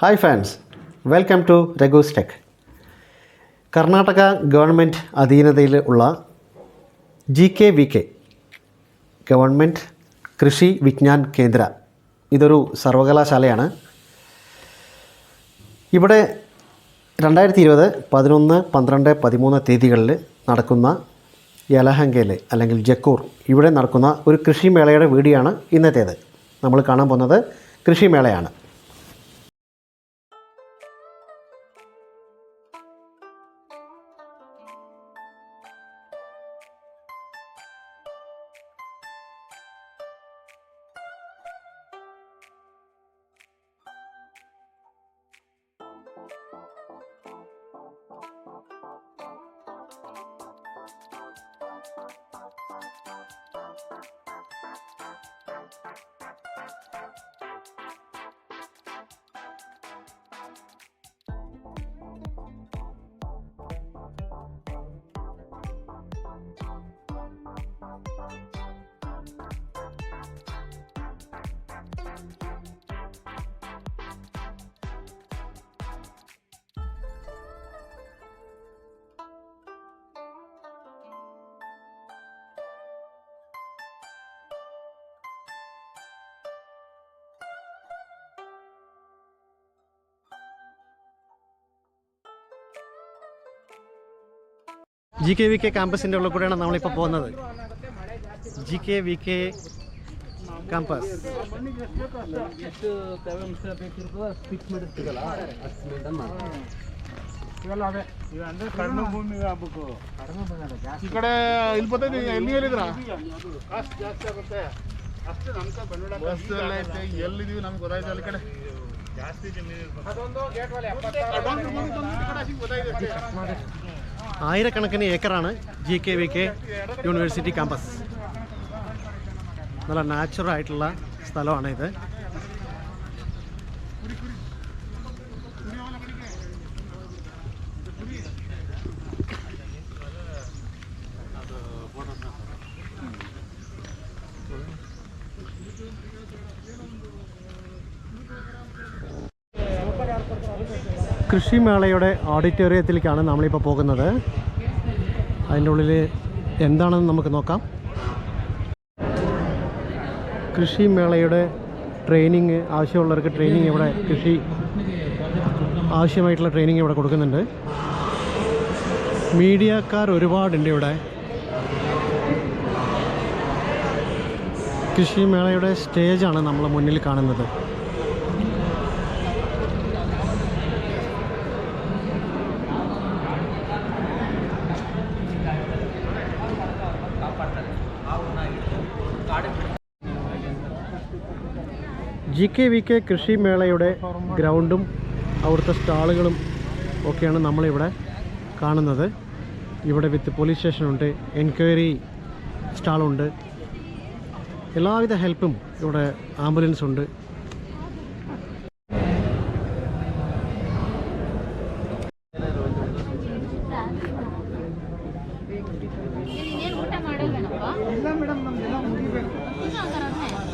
Hi friends, welcome to Raghu's tech. Karnataka government അധീനതയിൽ ഉള്ള GKVK government കൃഷി വിജ്ഞാൻ കേന്ദ്ര, ഇതൊരു സർവകലാശാലയാണ്. ഇവിടെ 2020 11, 12, 13 തീയതികളിൽ നടക്കുന്ന യലഹങ്കയിൽ അല്ലെങ്കിൽ ജക്കൂർ ഇവിടെ നടക്കുന്ന ഒരു കൃഷിമേളയുടെ വീഡിയോയാണ് ഇന്നത്തേത്. നമ്മൾ കാണാൻ പോകുന്നത് കൃഷിമേളയാണ്. GKVK ക്യാമ്പസിൻ്റെ ഉള്ളിൽ കൂടെയാണ് നമ്മളിപ്പോൾ പോകുന്നത്. GKVK campus. ಈ ಕಡೆ ಇಲ್ಲಿ ಬರ್ತೈತಿ ಎಲ್ಲಿ ಹೇಳಿದ್ರ ಎಲ್ಲಿದೀವಿ ನಮ್ಗೆ ಗೊತ್ತಾಯ್ತು. ಅಲ್ಲಿ ಕಡೆ ആയിരക്കണക്കിന് ഏക്കറാണ് GKVK യൂണിവേഴ്സിറ്റി ക്യാമ്പസ്. നല്ല നാച്ചുറൽ ആയിട്ടുള്ള സ്ഥലമാണ് ഇത്. കൃഷിമേളയുടെ ഓഡിറ്റോറിയത്തിലേക്കാണ് നമ്മളിപ്പോൾ പോകുന്നത്. അതിൻ്റെ ഉള്ളിൽ എന്താണെന്ന് നമുക്ക് നോക്കാം. കൃഷിമേളയുടെ ട്രെയിനിങ് ആവശ്യമുള്ളവർക്ക് ട്രെയിനിങ് ഇവിടെ, കൃഷി ആവശ്യമായിട്ടുള്ള ട്രെയിനിങ് ഇവിടെ കൊടുക്കുന്നുണ്ട്. മീഡിയക്കാർ ഒരുപാടുണ്ട് ഇവിടെ. കൃഷിമേളയുടെ സ്റ്റേജാണ് നമ്മൾ മുന്നിൽ കാണുന്നത്. GKVK കൃഷിമേളയുടെ ഗ്രൗണ്ടും അവിടുത്തെ സ്റ്റാളുകളും ഒക്കെയാണ് നമ്മളിവിടെ കാണുന്നത്. ഇവിടെ വിത്ത് പോലീസ് സ്റ്റേഷനുണ്ട്, എൻക്വയറി സ്റ്റാളുണ്ട്, എല്ലാവിധ ഹെൽപ്പും ഇവിടെ, ആംബുലൻസ് ഉണ്ട്.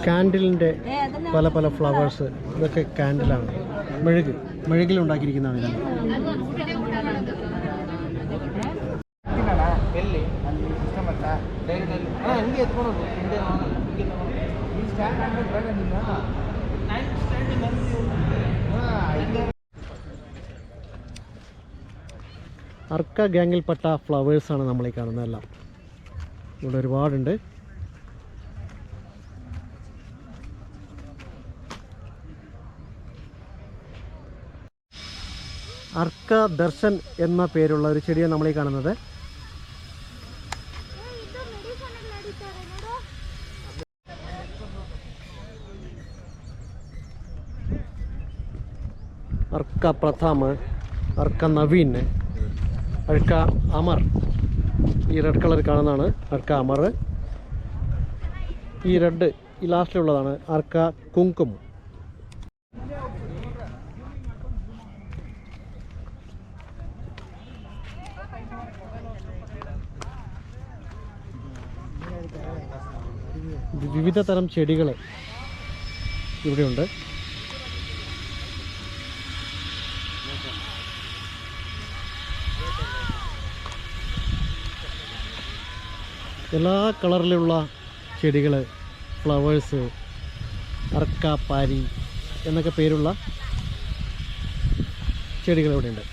കാൻഡിലിൻ്റെ പല പല ഫ്ലവേഴ്സ്, ഇതൊക്കെ കാൻഡിലാണ്. മെഴുകിലുണ്ടാക്കിയിരിക്കുന്നതാണ് ഇതാണ്. അർക്ക ഗ്യാങ്ങിൽപ്പെട്ട ഫ്ലവേഴ്സാണ് നമ്മളീ കാണുന്നതെല്ലാം. ഇവിടെ ഒരുപാടുണ്ട്. അർക്ക ദർശൻ എന്ന പേരുള്ള ഒരു ചെടിയാണ് നമ്മളീ കാണുന്നത്. അർക്ക പ്രഥമ, അർക്ക നവീൻ, അർക്ക അമർ. ഈ റെഡ് കളർ കാണുന്നതാണ് അർക്ക അമർ. ഈ റെഡ്, ഈ ലാസ്റ്റിലുള്ളതാണ് അർക്ക കുങ്കും. വിവിധ തരം ചെടികൾ ഇവിടെയുണ്ട്. എല്ലാ കളറിലുള്ള ചെടികൾ, ഫ്ലവേഴ്സ്, അർക്ക, പാരി എന്നൊക്കെ പേരുള്ള ചെടികൾ ഇവിടെയുണ്ട്.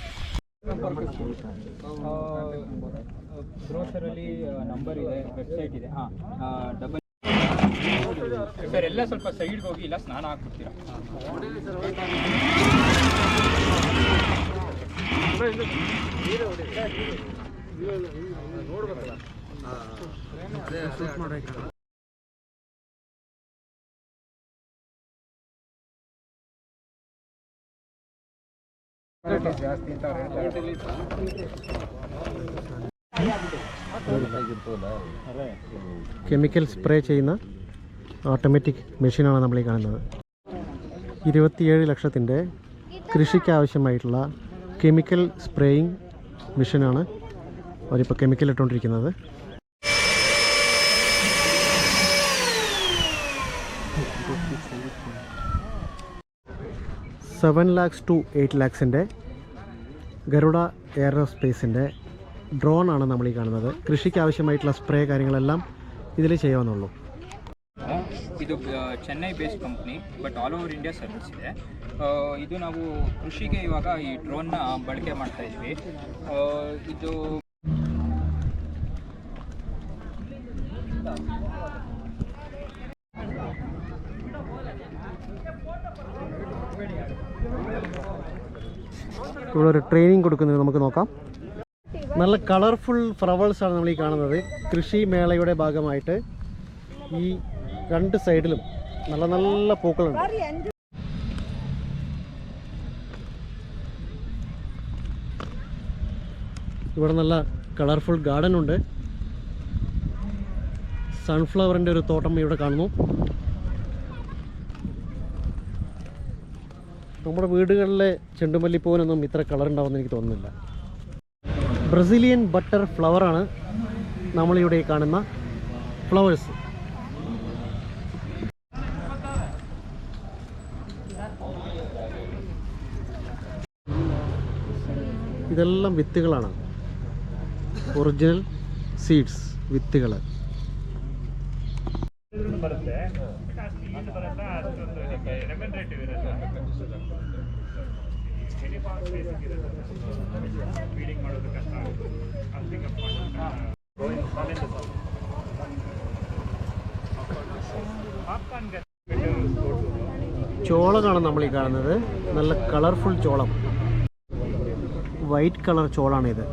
ಬ್ರೋಷರಲ್ಲಿ ನಂಬರ್ ಇದೆ, ವೆಬ್ಸೈಟ್ ಇದೆ. ಸರ್ ಎಲ್ಲ ಸ್ವಲ್ಪ ಸೈಡ್ಗೆ ಹೋಗಿ, ಇಲ್ಲ ಸ್ನಾನ ಹಾಕ್ಬಿಡ್ತೀರಾ? കെമിക്കൽ സ്പ്രേ ചെയ്യുന്ന ഓട്ടോമാറ്റിക് മെഷീനാണ് നമ്മൾ ഈ കാണുന്നത്. 27 ലക്ഷത്തിൻ്റെ കൃഷിക്കാവശ്യമായിട്ടുള്ള കെമിക്കൽ സ്പ്രേയിങ് മെഷീനാണ് അവരിപ്പോൾ കെമിക്കൽ ഇട്ടുകൊണ്ടിരിക്കുന്നത്. 7 lakhs to 8 lakhs ഗരുഡ എയറോസ്പേസിൻ്റെ ഡ്രോണാണ് നമ്മൾ ഈ കാണുന്നത്. കൃഷിക്ക് ആവശ്യമായിട്ടുള്ള സ്പ്രേ കാര്യങ്ങളെല്ലാം ഇതിൽ ചെയ്യാവുന്നുള്ളൂ. ಇದು Chennai based company, but all over India service ಇದೆ. ಇದು ನಾವು ಕೃಷಿಗೆ ಇವಾಗ ಈ ಡ್ರೋನ್ನ ಬಳಕೆ ಮಾಡ್ತಾ ಇದ್ವಿ. ಇದು ഇവിടെ ഒരു ട്രെയിനിങ് കൊടുക്കുന്നത് നമുക്ക് നോക്കാം. നല്ല കളർഫുൾ ഫ്ലവേഴ്സാണ് നമ്മൾ ഈ കാണുന്നത്. കൃഷി മേളയുടെ ഭാഗമായിട്ട് ഈ രണ്ട് സൈഡിലും നല്ല നല്ല പൂക്കളുണ്ട്. ഇവിടെ നല്ല കളർഫുൾ ഗാർഡൻ ഉണ്ട്. സൺഫ്ലവറിൻ്റെ ഒരു തോട്ടം ഇവിടെ കാണുന്നു. നമ്മുടെ വീടുകളിലെ ചെണ്ടുമല്ലിപ്പൂവിനൊന്നും ഇത്ര കളർ ഉണ്ടാവുമെന്ന് എനിക്ക് തോന്നുന്നില്ല. ബ്രസീലിയൻ ബട്ടർ ഫ്ലവറാണ് നമ്മളിവിടെ കാണുന്ന ഫ്ലവേഴ്സ്. ഇതെല്ലാം വിത്തുകളാണ്, ഒറിജിനൽ സീഡ്സ്, വിത്തുകൾ. ചോളമാണ് നമ്മൾ ഈ കാണുന്നത്. നല്ല കളർഫുൾ ചോളം, വൈറ്റ് കളർ ചോളാണിത്.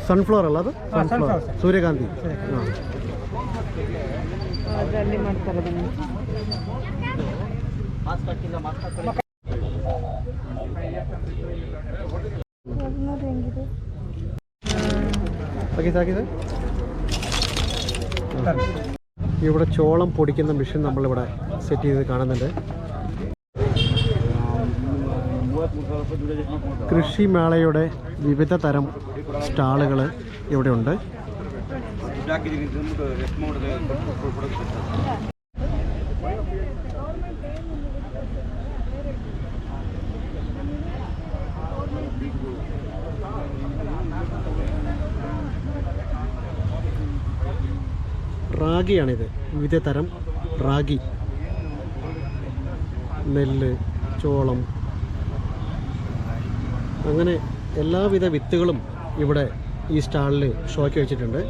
ಸನ್ಫ್ಲವರ್ ಅಲ್ಲ ಅದು? ಸನ್ಫ್ಲವರ್, ಸೂರ್ಯಕಾಂತಿ. ഇവിടെ ചോളം പൊടിക്കുന്ന മെഷീൻ നമ്മളിവിടെ സെറ്റ് ചെയ്ത് കാണുന്നുണ്ട്. കൃഷിമേളയുടെ വിവിധ തരം സ്റ്റാളുകൾ ഇവിടെയുണ്ട്. റാഗിയാണിത്, വിവിധ തരം റാഗി, നെല്ല്, ചോളം, അങ്ങനെ എല്ലാവിധ വിത്തുകളും ഇവിടെ ഈ സ്റ്റാളിൽ ഷോയ്ക്ക് വെച്ചിട്ടുണ്ട്.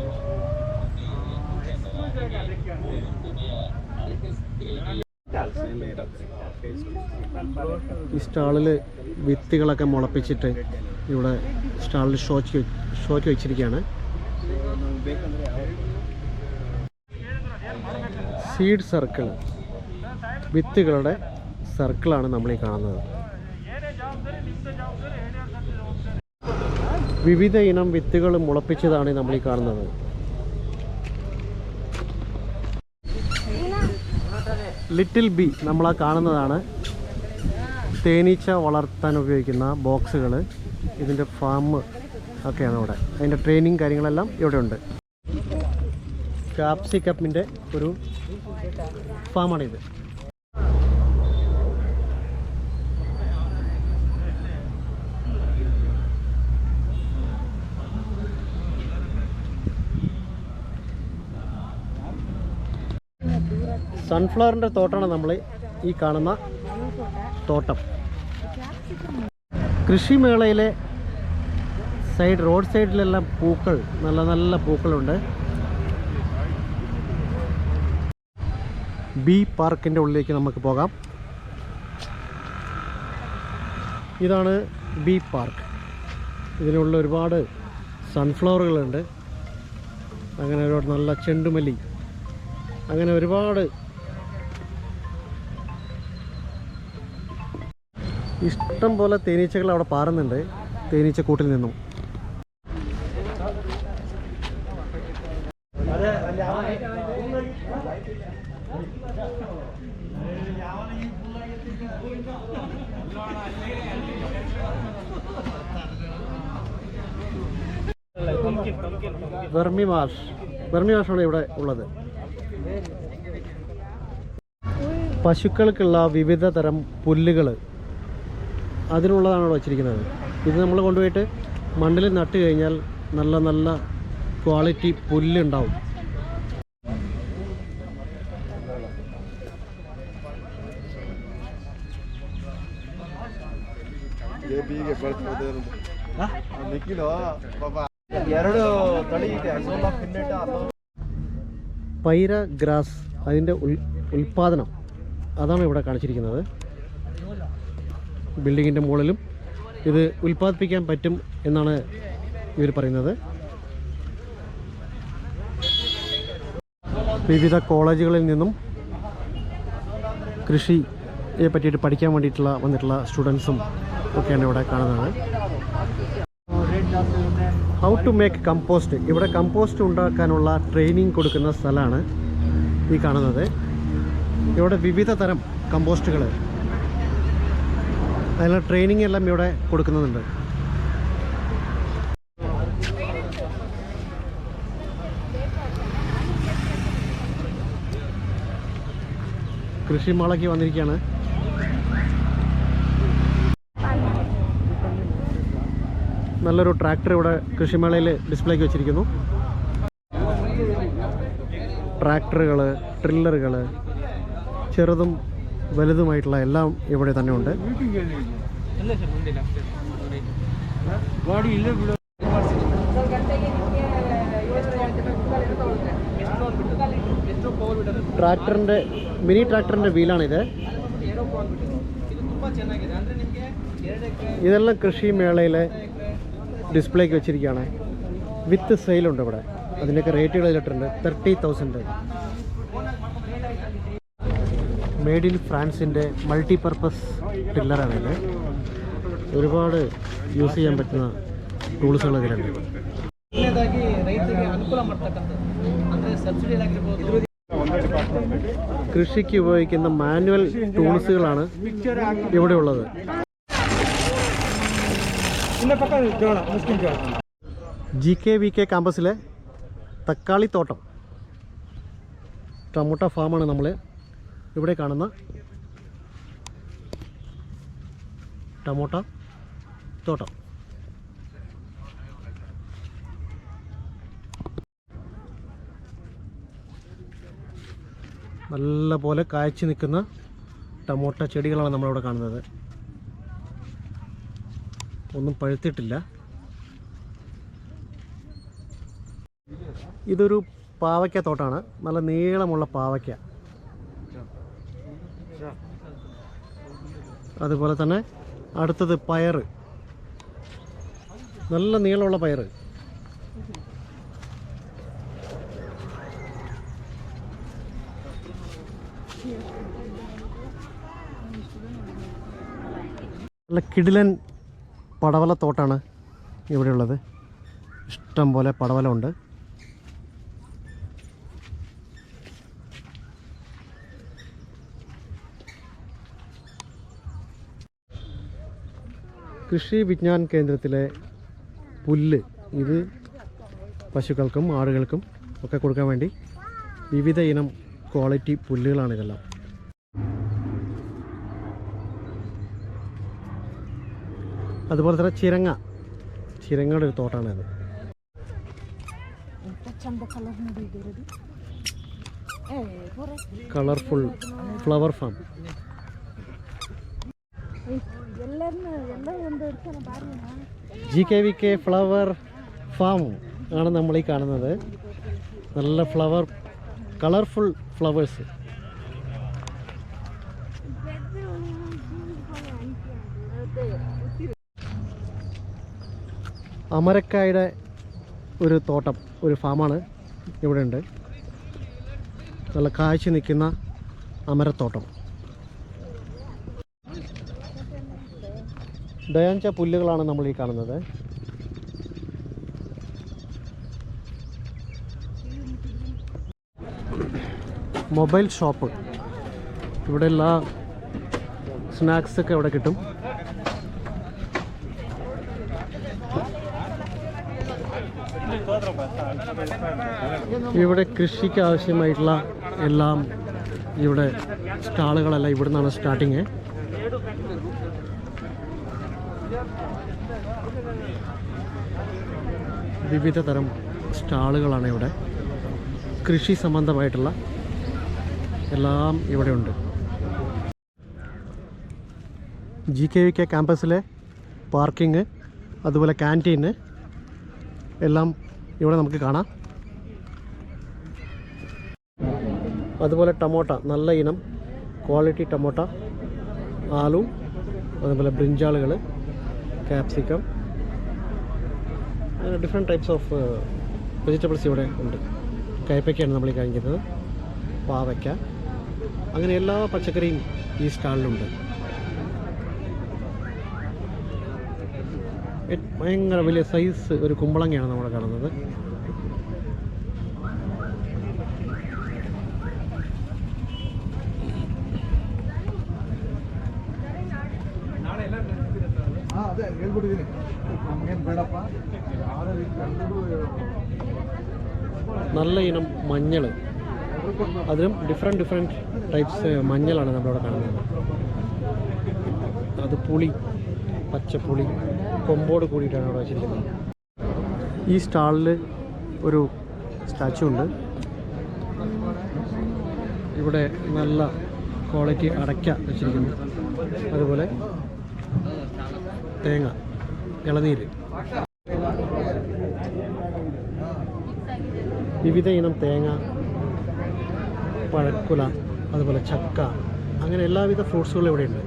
ഈ സ്റ്റാളിൽ വിത്തുകളൊക്കെ മുളപ്പിച്ചിട്ട് ഇവിടെ സ്റ്റാളിൽ ഷോയ്ക്ക് വെച്ചിരിക്കുകയാണ്. സീഡ് സർക്കിൾ, വിത്തുകളുടെ സർക്കിളാണ് നമ്മൾ ഈ കാണുന്നത്. വിവിധ ഇനം വിത്തുകൾ മുളപ്പിച്ചതാണ് നമ്മൾ ഈ കാണുന്നത്. ലിറ്റിൽ ബി നമ്മളാ കാണുന്നതാണ് തേനീച്ച വളർത്താൻ ഉപയോഗിക്കുന്ന ബോക്സുകൾ. ഇതിൻ്റെ ഫാം ഒക്കെയാണ് ഇവിടെ. അതിൻ്റെ ട്രെയിനിങ് കാര്യങ്ങളെല്ലാം ഇവിടെ ഉണ്ട്. കാപ്സിക്കപ്പിൻ്റെ ഒരു ഫാമാണിത്. സൺഫ്ലവറിൻ്റെ തോട്ടമാണ് നമ്മൾ ഈ കാണുന്ന തോട്ടം. കൃഷിമേളയിലെ റോഡ് സൈഡിലെല്ലാം പൂക്കൾ, നല്ല നല്ല പൂക്കളുണ്ട്. ബി പാർക്കിൻ്റെ ഉള്ളിലേക്ക് നമുക്ക് പോകാം. ഇതാണ് ബി പാർക്ക്. ഇതിനുള്ള ഒരുപാട് സൺഫ്ലവറുകളുണ്ട്. അങ്ങനെ ഒരുപാട് നല്ല ചെണ്ടുമല്ലി, അങ്ങനെ ഒരുപാട് ഇഷ്ടം പോലെ തേനീച്ചകൾ അവിടെ പാറുന്നുണ്ട്, തേനീച്ചക്കൂട്ടിൽ നിന്നും. വെർമി വാഷാണ് ഇവിടെ ഉള്ളത്. പശുക്കൾക്കുള്ള വിവിധ തരം പുല്ലുകൾ അതിനുള്ളതാണ് വച്ചിരിക്കുന്നത്. ഇത് നമ്മൾ കൊണ്ടുപോയിട്ട് മണ്ണിൽ നട്ട് കഴിഞ്ഞാൽ നല്ല നല്ല ക്വാളിറ്റി പുല്ലുണ്ടാവും. പൈര ഗ്രാസ്, അതിൻ്റെ ഉൽപാദനം അതാണ് ഇവിടെ കാണിച്ചിരിക്കുന്നത്. ബിൽഡിങ്ങിൻ്റെ മുകളിലും ഇത് ഉൽപ്പാദിപ്പിക്കാൻ പറ്റും എന്നാണ് ഇവർ പറയുന്നത്. വിവിധ കോളേജുകളിൽ നിന്നും കൃഷിയെ പറ്റിയിട്ട് പഠിക്കാൻ വന്നിട്ടുള്ള സ്റ്റുഡൻസും ഒക്കെയാണ് ഇവിടെ കാണുന്നത്. How to make compost. ഇവിടെ കമ്പോസ്റ്റ് ഉണ്ടാക്കാനുള്ള ട്രെയിനിങ് കൊടുക്കുന്ന സ്ഥലമാണ് ഈ കാണുന്നത്. ഇവിടെ വിവിധ തരം കമ്പോസ്റ്റുകൾ, അതിനുള്ള ട്രെയിനിങ് എല്ലാം ഇവിടെ കൊടുക്കുന്നുണ്ട്. കൃഷിമേളയ്ക്ക് വന്നിരിക്കുകയാണ്. നല്ലൊരു ട്രാക്ടർ ഇവിടെ കൃഷിമേളയിൽ ഡിസ്പ്ലേക്ക് വെച്ചിരിക്കുന്നു. ട്രാക്ടറുകൾ, ട്രില്ലറുകൾ, ചെറുതും വലുതുമായിട്ടുള്ള എല്ലാം ഇവിടെ തന്നെ ഉണ്ട്. മിനി ട്രാക്ടറിൻ്റെ വീലാണിത്. ഇതെല്ലാം കൃഷിമേളയിലെ ഡിസ്പ്ലേക്ക് വെച്ചിരിക്കുകയാണ്. വിത്ത് സെയിലുണ്ട് ഇവിടെ. അതിൻ്റെയൊക്കെ റേറ്റുകൾ ഇതിലിട്ടുണ്ട്. 30,000. മെയ്ഡ് ഇൻ ഫ്രാൻസിൻ്റെ മൾട്ടിപർപ്പസ് ടില്ലറാണിത്. ഒരുപാട് യൂസ് ചെയ്യാൻ പറ്റുന്ന ടൂൾസുകൾ ഇതിലുണ്ട്. കൃഷിക്ക് ഉപയോഗിക്കുന്ന മാനുവൽ ടൂൾസുകളാണ് ഇവിടെ ഉള്ളത്. GKVK ക്യാമ്പസിലെ തക്കാളി തോട്ടം, ടൊമാറ്റോ ഫാമാണ് നമ്മൾ ഇവിടെ കാണുന്ന ടൊമാറ്റോ തോട്ടം. നല്ല പോലെ കായ്ച്ചു നിൽക്കുന്ന ടൊമാറ്റോ ചെടികളാണ് നമ്മളിവിടെ കാണുന്നത്. ഒന്നും പഴുത്തിട്ടില്ല. ഇതൊരു പാവയ്ക്ക തോട്ടമാണ്. നല്ല നീളമുള്ള പാവയ്ക്ക. അതുപോലെ തന്നെ അടുത്തത് പയർ, നല്ല നീളമുള്ള പയർ. നല്ല കിടിലൻ പടവല തോട്ടാണ് ഇവിടെയുള്ളത്. ഇഷ്ടം പോലെ പടവല ഉണ്ട്. കൃഷി വിജ്ഞാൻ കേന്ദ്രത്തിലെ പുല്ല് ഇത് പശുക്കൾക്കും ആടുകൾക്കും ഒക്കെ കൊടുക്കാൻ വേണ്ടി വിവിധ ഇനം ക്വാളിറ്റി പുല്ലുകളാണ് ഇതെല്ലാം. അതുപോലെ തന്നെ ചിരങ്ങയുടെ ഒരു തോട്ടാണിത്. Colourful flower farm. GKVK flower farm ആണ് നമ്മൾ ഈ കാണുന്നത്. നല്ല കളർഫുൾ ഫ്ലവേഴ്സ്. അമരക്കായുടെ ഒരു തോട്ടം, ഒരു ഫാമാണ് ഇവിടെ ഉണ്ട്. നല്ല കാഴ്ച നിൽക്കുന്ന അമരത്തോട്ടം. ഡയാൻച പുല്ലുകളാണ് നമ്മൾ ഈ കാണുന്നത്. Mobile shop. ഇവിടെ എല്ലാ സ്നാക്സൊക്കെ ഇവിടെ കിട്ടും. ഇവിടെ കൃഷിക്ക് ആവശ്യമായിട്ടുള്ള എല്ലാം ഇവിടെ സ്റ്റാളുകളെല്ലാം ഇവിടെ നിന്നാണ് സ്റ്റാർട്ടിങ്. വിവിധ തരം സ്റ്റാളുകളാണ് ഇവിടെ. കൃഷി സംബന്ധമായിട്ടുള്ള എല്ലാം ഇവിടെ ഉണ്ട്. GKVK ക്യാമ്പസിലെ പാർക്കിങ്, അതുപോലെ ക്യാൻറ്റീന് എല്ലാം ഇവിടെ നമുക്ക് കാണാം. അതുപോലെ ടൊമാറ്റോ, നല്ല ഇനം ക്വാളിറ്റി ടൊമാറ്റോ, ആലു, അതുപോലെ ബ്രിഞ്ചാളുകൾ, capsicum, different types of vegetables ഇവിടെ ഉണ്ട്. കയ്പ്പയ്ക്കാണ് നമ്മൾ ഈ കാണിക്കുന്നത്, പാവയ്ക്ക, അങ്ങനെ എല്ലാ പച്ചക്കറിയും ഈ സ്റ്റാളിലുണ്ട്. ഭയങ്കര വലിയ സൈസ് ഒരു കുമ്പളങ്ങയാണ് നമ്മൾ കാണുന്നത്. നല്ല ഇനം മഞ്ഞൾ, അതിലും ഡിഫറെൻറ്റ് ടൈപ്സ് മഞ്ഞളാണ് നമ്മളിവിടെ കാണുന്നത്. അത് പുളി, പച്ചപ്പുളി കൊമ്പോട് കൂടിയിട്ടാണ് അവിടെ വെച്ചിരിക്കുന്നത്. ഈ സ്റ്റാളിൽ ഒരു സ്റ്റാച്ചു ഉണ്ട്. ഇവിടെ നല്ല ക്വാളിറ്റി അടയ്ക്ക വെച്ചിരിക്കുന്നു, അതുപോലെ തേങ്ങ, ഇളനീര്, വിവിധ ഇനം തേങ്ങ, പഴക്കുല, അതുപോലെ ചക്ക, അങ്ങനെ എല്ലാവിധ ഫ്രൂട്ട്സുകളും ഇവിടെയുണ്ട്.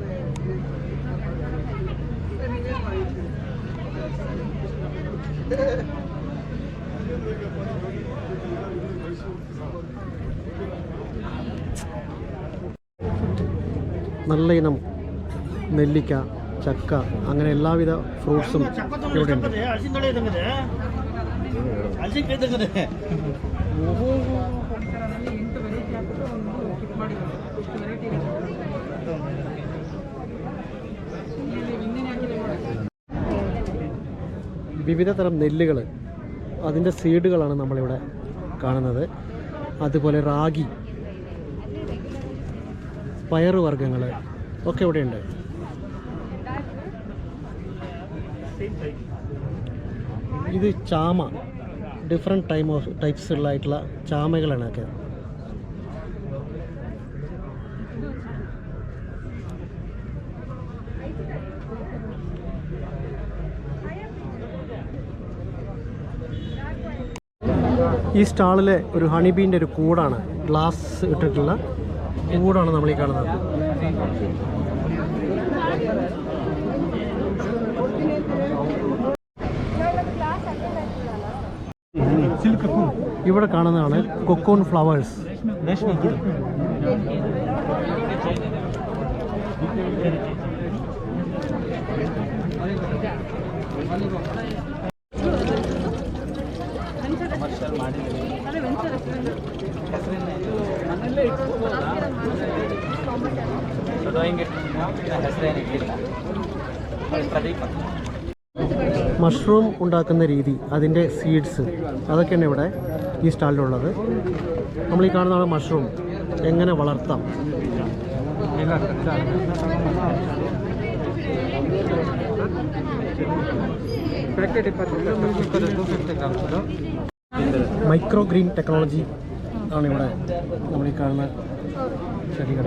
നല്ല ഇനം നെല്ലിക്ക, ചക്ക, അങ്ങനെ എല്ലാവിധ ഫ്രൂട്ട്സും ഇവിടെ ഉണ്ട്. വിവിധ തരം നെല്ലുകൾ, അതിൻ്റെ സീഡുകളാണ് നമ്മളിവിടെ കാണുന്നത്. അതുപോലെ റാഗി, പയറുവർഗ്ഗങ്ങൾ ഒക്കെ ഇവിടെയുണ്ട്. ഇത് ചാമ, ഡിഫറെൻറ്റ് ടൈപ്സ് ഉള്ളതായിട്ടുള്ള ചാമകളാണ് ഒക്കെ. ഈ സ്റ്റാളിലെ ഒരു ഹണിബീൻ്റെ ഒരു കൂടാണ്, ഗ്ലാസ് ഇട്ടിട്ടുള്ള കൂടാണ് നമ്മൾ ഈ കാണുന്നത്. ഇവിടെ കാണുന്നതാണ് കൊക്കോൺ ഫ്ലവേഴ്സ്. മഷ്റൂം ഉണ്ടാക്കുന്ന രീതി, അതിൻ്റെ സീഡ്സ്, അതൊക്കെയാണ് ഇവിടെ ഈ സ്റ്റാളിലുള്ളത്. നമ്മൾ ഈ കാണുന്നതാണ് മഷ്റൂം എങ്ങനെ വളർത്താം. മൈക്രോ ഗ്രീൻ ടെക്നോളജി ആണ് ഇവിടെ നമ്മൾ ഈ കാണുന്ന ചെടികൾ.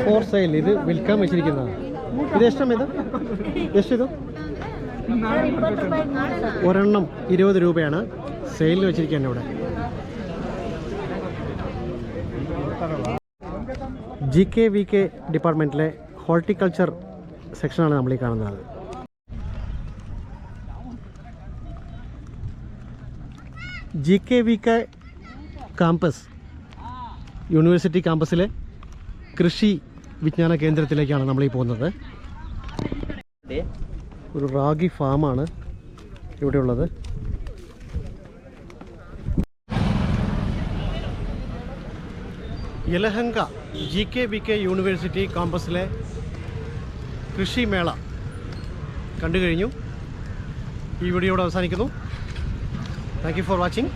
ഫോർ സെയിൽ, ഇത് വിൽക്കാൻ വെച്ചിരിക്കുന്നതാണ്. ഇത് എഷ്ടം, ഇത് ഇത് ഒരെണ്ണം 20 രൂപയാണ് സെയിലിൽ വെച്ചിരിക്കുന്നത് ഇവിടെ. GKVK ഡിപ്പാർട്ട്മെൻറ്റിലെ ഹോർട്ടിക്കൾച്ചർ സെക്ഷനാണ് നമ്മൾ ഈ കാണുന്നത്. GKVK കാമ്പസ്, യൂണിവേഴ്സിറ്റി കാമ്പസിലെ കൃഷി വിജ്ഞാന കേന്ദ്രത്തിലേക്കാണ് നമ്മളീ പോകുന്നത്. ഒരു റാഗി ഫാമാണ് ഇവിടെയുള്ളത്. യലഹങ്ക GKVK യൂണിവേഴ്സിറ്റി കാമ്പസിലെ കൃഷിമേള കണ്ടു കഴിഞ്ഞു. ഈ വീഡിയോ ഇവിടെ അവസാനിക്കുന്നു. Thank you for watching.